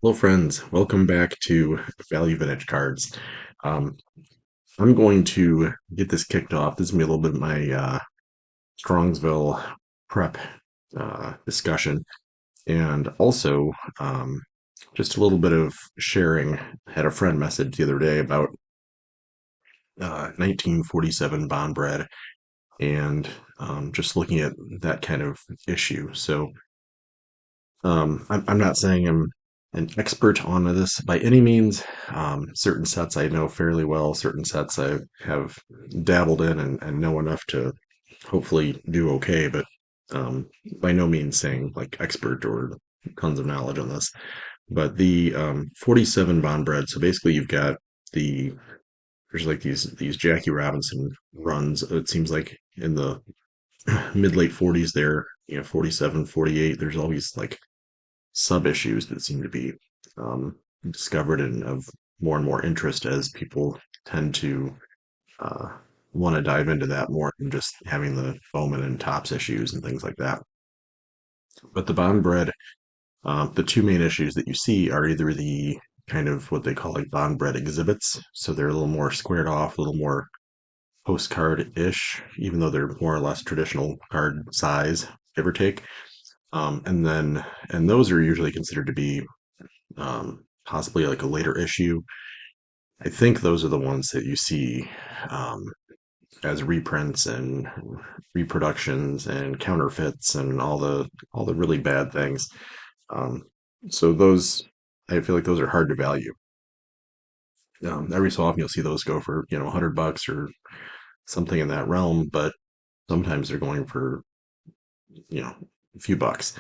Hello, friends. Welcome back to Value Vintage Cards. Um, I'm going to get this kicked off. This is gonna be a little bit of my Strongsville prep discussion, and also just a little bit of sharing. I had a friend message the other day about 1947 bond bread, and just looking at that kind of issue. So I'm not saying I'm an expert on this by any means. Certain sets I know fairly well, certain sets I have dabbled in and know enough to hopefully do okay, but by no means saying like expert or tons of knowledge on this. But the 47 bond bread, so basically you've got the there's like these Jackie Robinson runs, it seems like in the mid late 40s there, 47, 48, there's always like sub issues that seem to be discovered and of more and more interest as people tend to uh, want to dive into that more than just having the Bowman and Tops issues and things like that. But the bond bread, the two main issues that you see are either the kind of what they call like bond bread exhibits. So they're a little more squared off, a little more postcard-ish, even though they're more or less traditional card size, give or take. And those are usually considered to be possibly like a later issue. I think those are the ones that you see um, as reprints and reproductions and counterfeits and all the really bad things. Um, so those, I feel like those are hard to value. Every so often you'll see those go for $100 or something in that realm, but sometimes they're going for a few bucks,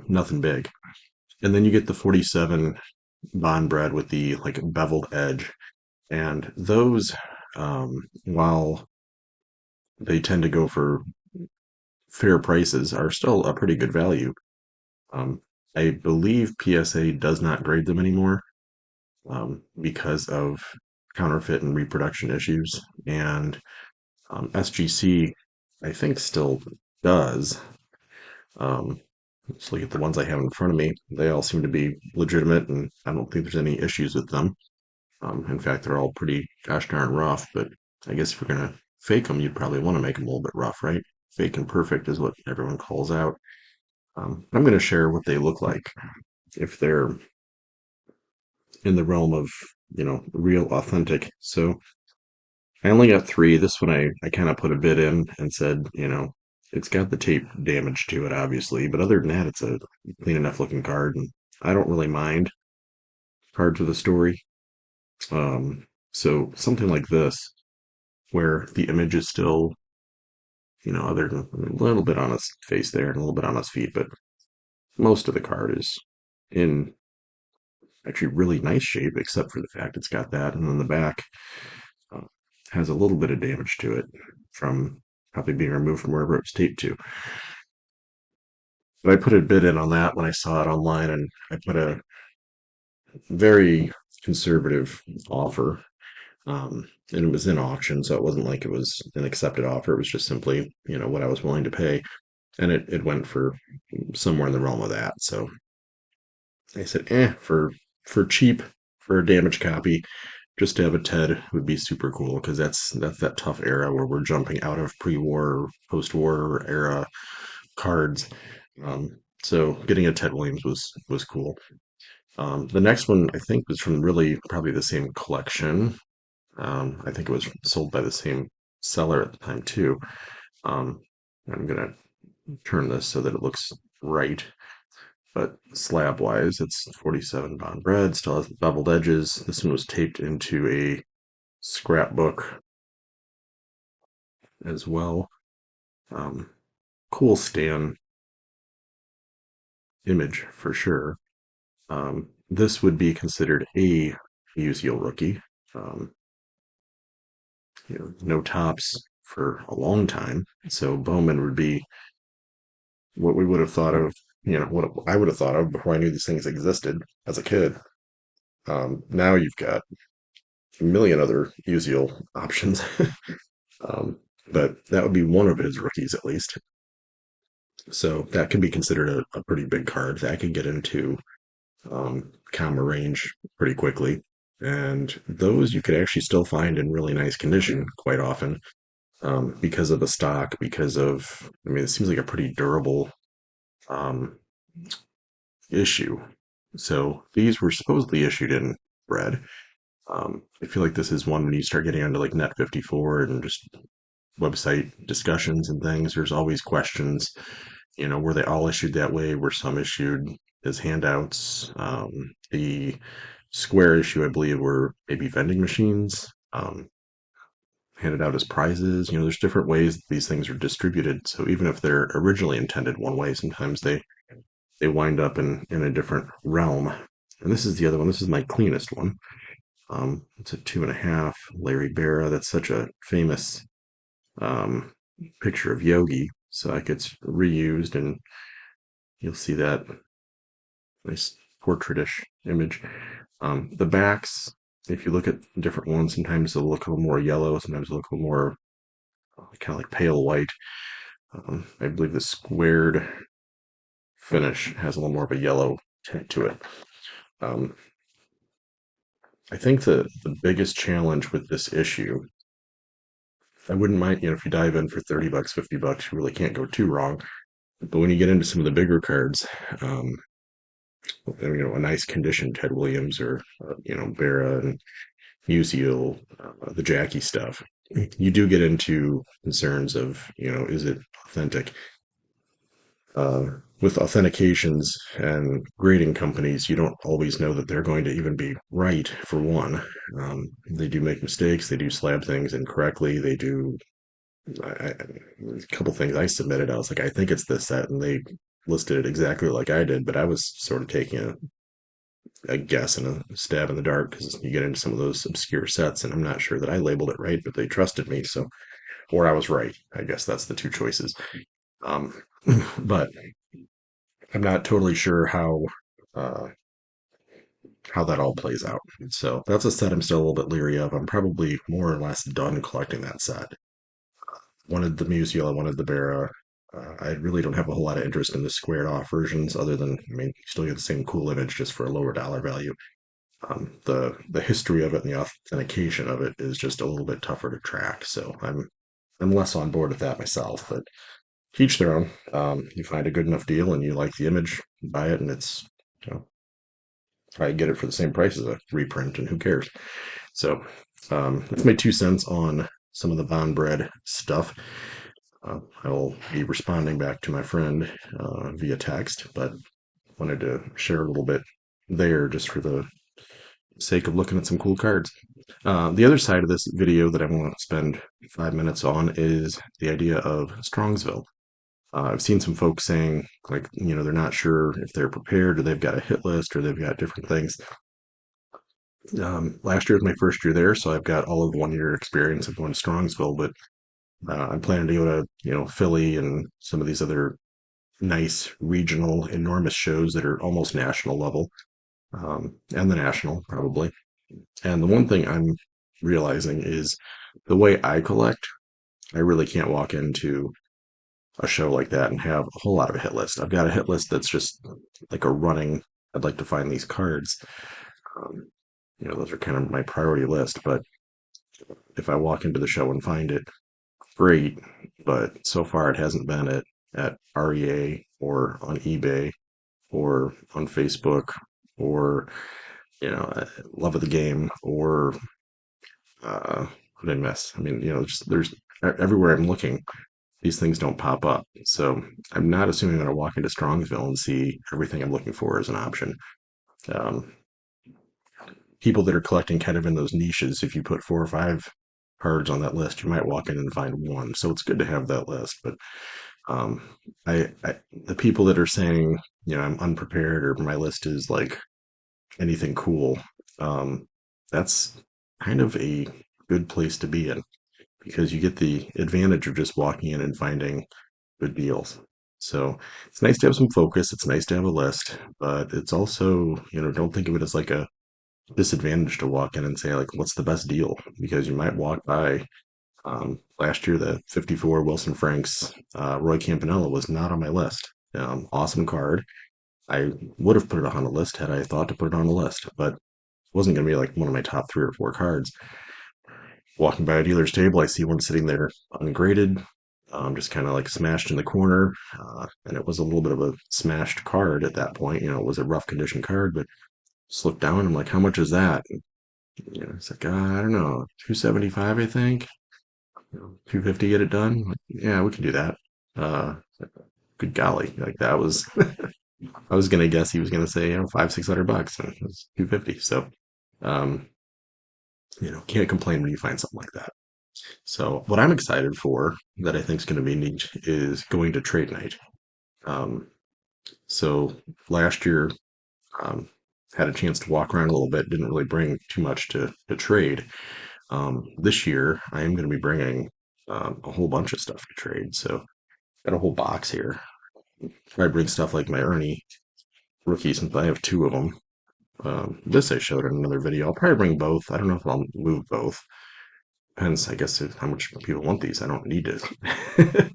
nothing big. And then you get the 47 bond bread with the like beveled edge. And those, while they tend to go for fair prices, are still a pretty good value. Um, I believe PSA does not grade them anymore because of counterfeit and reproduction issues. And SGC, I think, still does. Let's look at the ones I have in front of me. They all seem to be legitimate, and I don't think there's any issues with them. In fact, they're all pretty gosh darn rough, but I guess if you're gonna fake them, you'd probably want to make them a little bit rough, right? Fake and perfect is what everyone calls out. I'm going to share what they look like if they're in the realm of, real authentic. So I only got three. This one I kind of put a bid in and said, it's got the tape damage to it, obviously, but other than that, it's a clean enough looking card, and I don't really mind cards with a story. So something like this, where the image is still, other than a little bit on his face there and a little bit on his feet, but most of the card is in actually really nice shape, except for the fact it's got that, and then the back uh, has a little bit of damage to it from probably being removed from wherever it was taped to. But I put a bid in on that when I saw it online, and I put a very conservative offer. And it was in auction, so it wasn't like it was an accepted offer. It was just simply, what I was willing to pay. And it went for somewhere in the realm of that. So I said, for cheap, for a damaged copy, just to have a TED would be super cool because that's that tough era where we're jumping out of pre-war, post-war era cards. So getting a Ted Williams was cool. The next one I think was from really probably the same collection. I think it was sold by the same seller at the time too. Um, I'm gonna turn this so that it looks right. But slab wise, it's 47 bond bread, still has the beveled edges. This one was taped into a scrapbook as well. Um, cool Stan image for sure. This would be considered a Musial rookie. Um, no tops for a long time. So Bowman would be what we would have thought of, what I would have thought of before I knew these things existed as a kid. Now you've got a million other Musial options. um, but that would be one of his rookies at least. So that can be considered a pretty big card. That can get into comma range pretty quickly. And those you could actually still find in really nice condition quite often, because of the stock, because of, I mean, it seems like a pretty durable um, issue. So these were supposedly issued in red. I feel like this is one when you start getting onto like Net 54 and just website discussions and things, there's always questions. Were they all issued that way? Were some issued as handouts? The square issue, I believe, were maybe vending machines, handed out as prizes. There's different ways that these things are distributed. So even if they're originally intended one way, sometimes they wind up in a different realm. And this is the other one. This is my cleanest one. It's a 2.5 Larry Barra. That's such a famous um, picture of Yogi. So that gets reused, and you'll see that nice portraitish image. The backs, if you look at different ones, sometimes they'll look a little more yellow, sometimes they'll look a little more kind of like pale white. I believe the squared finish has a little more of a yellow tint to it. Um, I think the biggest challenge with this issue, I wouldn't mind, if you dive in for $30, $50, you really can't go too wrong. But when you get into some of the bigger cards, um, a nice condition Ted Williams or Vera and Musial, the Jackie stuff, you do get into concerns of is it authentic? With authentications and grading companies, you don't always know that they're going to even be right. For one, they do make mistakes. They do slab things incorrectly. They do a couple things I submitted. I was like, I think it's this set, and they listed it exactly like I did, but I was sort of taking a guess and a stab in the dark because you get into some of those obscure sets, and I'm not sure that I labeled it right, but they trusted me, so or I was right. I guess that's the two choices. Um, but I'm not totally sure uh, how that all plays out. So that's a set I'm still a little bit leery of. I'm probably more or less done collecting that set. Wanted the Musial, I wanted the Bara. I really don't have a whole lot of interest in the squared off versions, other than, I mean, you still get the same cool image just for a lower dollar value. The history of it and the authentication of it is just a little bit tougher to track. So I'm less on board with that myself. But each their own. You find a good enough deal and you like the image, buy it, and it's I get it for the same price as a reprint, and who cares? So that's my 2 cents on some of the Von Bread stuff. I will be responding back to my friend via text, but wanted to share a little bit there just for the sake of looking at some cool cards. The other side of this video that I want to spend 5 minutes on is the idea of Strongsville. I've seen some folks saying, like, they're not sure if they're prepared or they've got a hit list or they've got different things. Last year was my first year there, so I've got all of 1 year experience of going to Strongsville, but I'm planning to go to, Philly and some of these other nice regional, enormous shows that are almost national level, and the national probably. And the one thing I'm realizing is the way I collect, I really can't walk into a show like that and have a whole lot of a hit list. I've got a hit list that's just like a running, I'd like to find these cards. Um, those are kind of my priority list, but if I walk into the show and find it, great. But so far it hasn't been at REA or on eBay or on Facebook or, Love of the Game or what did I miss? I mean, just there's everywhere I'm looking, these things don't pop up. So I'm not assuming I'm going to walk into Strongsville and see everything I'm looking for as an option. Um, People that are collecting kind of in those niches, if you put 4 or 5 cards on that list, you might walk in and find one. So it's good to have that list. But um, the people that are saying, I'm unprepared or my list is like anything cool, um, that's kind of a good place to be in because you get the advantage of just walking in and finding good deals. So it's nice to have some focus. It's nice to have a list, but it's also, don't think of it as like a disadvantage to walk in and say, like, what's the best deal? Because you might walk by. Last year, the 54 Wilson Franks Roy Campanella was not on my list. Awesome card. I would have put it on a list had I thought to put it on a list, but it wasn't going to be like one of my top 3 or 4 cards. Walking by a dealer's table, I see one sitting there ungraded, just kind of like smashed in the corner. And it was a little bit of a smashed card at that point. It was a rough condition card, but just looked down. I'm like, how much is that? And, it's like, I don't know, 275, I think. 250, get it done. Like, yeah, we can do that. Uh, Good golly, like that was. I was gonna guess he was gonna say, 500-600 bucks, and it was 250. So, um, can't complain when you find something like that. So what I'm excited for that I think is going to be neat is going to trade night. Um, so last year, um, had a chance to walk around a little bit, didn't really bring too much to trade. This year, I am going to be bringing a whole bunch of stuff to trade. So got a whole box here. I bring stuff like my Ernie rookies, since I have 2 of them. This I showed in another video. I'll probably bring both. I don't know if I'll move both. Depends, I guess, how much people want these. I don't need to.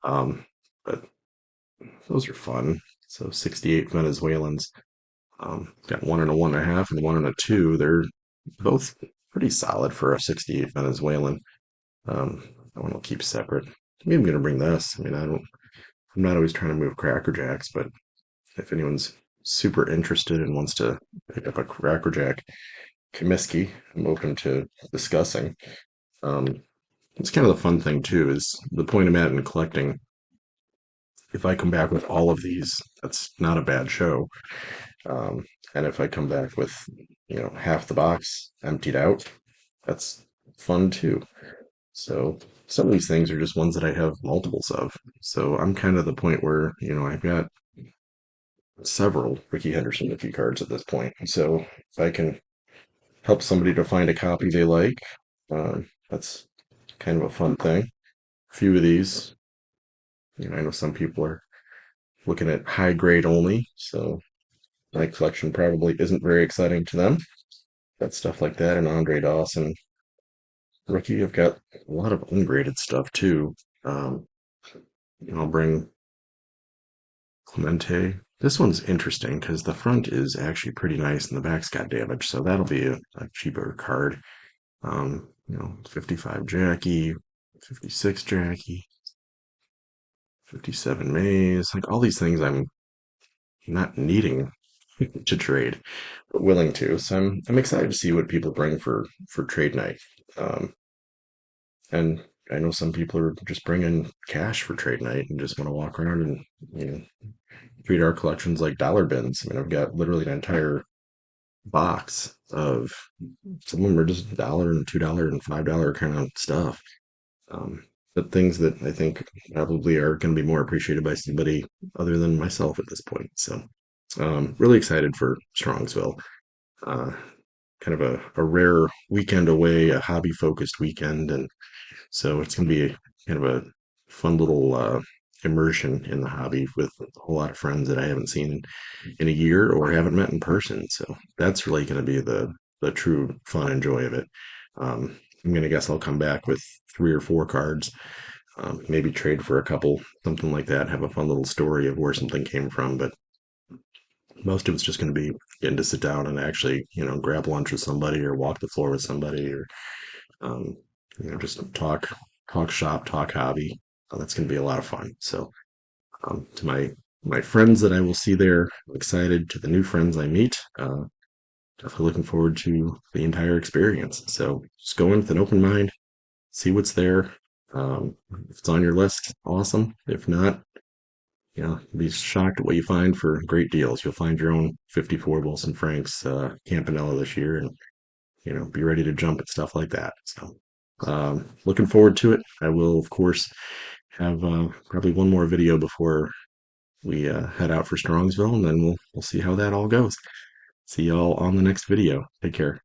um, but those are fun. So 68 Venezuelans. Got one and a 1.5 and one and a 2. They're both pretty solid for a 68 Venezuelan. That one will keep separate. Maybe I'm gonna bring this. I mean, I'm not always trying to move Cracker Jacks, but if anyone's super interested and wants to pick up a Cracker Jack Comiskey, I'm open to discussing. Um, it's kind of the fun thing too, is the point I'm at in collecting. If I come back with all of these, that's not a bad show. Um, and if I come back with, half the box emptied out, that's fun too. So some of these things are just ones that I have multiples of. So I'm kind of the point where, I've got several Ricky Henderson rookie cards at this point. So if I can help somebody to find a copy they like, that's kind of a fun thing. A few of these, I know some people are looking at high grade only, so my collection probably isn't very exciting to them. Got stuff like that, and Andre Dawson rookie. I've got a lot of ungraded stuff too. Um, I'll bring Clemente. This one's interesting because the front is actually pretty nice and the back's got damage, so that'll be a cheaper card. 55 Jackie, 56 Jackie, 57 Mays, like all these things I'm not needing to trade, but willing to. So I'm excited to see what people bring for trade night. Um, and I know some people are just bringing cash for trade night and just want to walk around and you know treat our collections like dollar bins. I mean, I've got literally an entire box of some of them are just $1 and $2 and $5 kind of stuff. Um, but things that I think probably are going to be more appreciated by somebody other than myself at this point. So, really excited for Strongsville. Uh, Kind of a rare weekend away, a hobby focused weekend. And so it's going to be kind of a fun little immersion in the hobby with a whole lot of friends that I haven't seen in a year or haven't met in person. So that's really going to be the true fun and joy of it. I'm going to guess I'll come back with 3 or 4 cards, maybe trade for a couple, something like that, have a fun little story of where something came from. But most of it's just going to be getting to sit down and actually, grab lunch with somebody or walk the floor with somebody or, um, just talk shop, talk hobby. That's going to be a lot of fun. So, to my friends that I will see there, I'm excited. To the new friends I meet, definitely looking forward to the entire experience. So just go in with an open mind, see what's there. If it's on your list, awesome. If not, be shocked at what you find for great deals. You'll find your own 54 Wilson Franks Campanella this year, and be ready to jump at stuff like that. So, looking forward to it. I will, of course, have probably one more video before we head out for Strongsville, and then we'll see how that all goes. See y'all on the next video. Take care.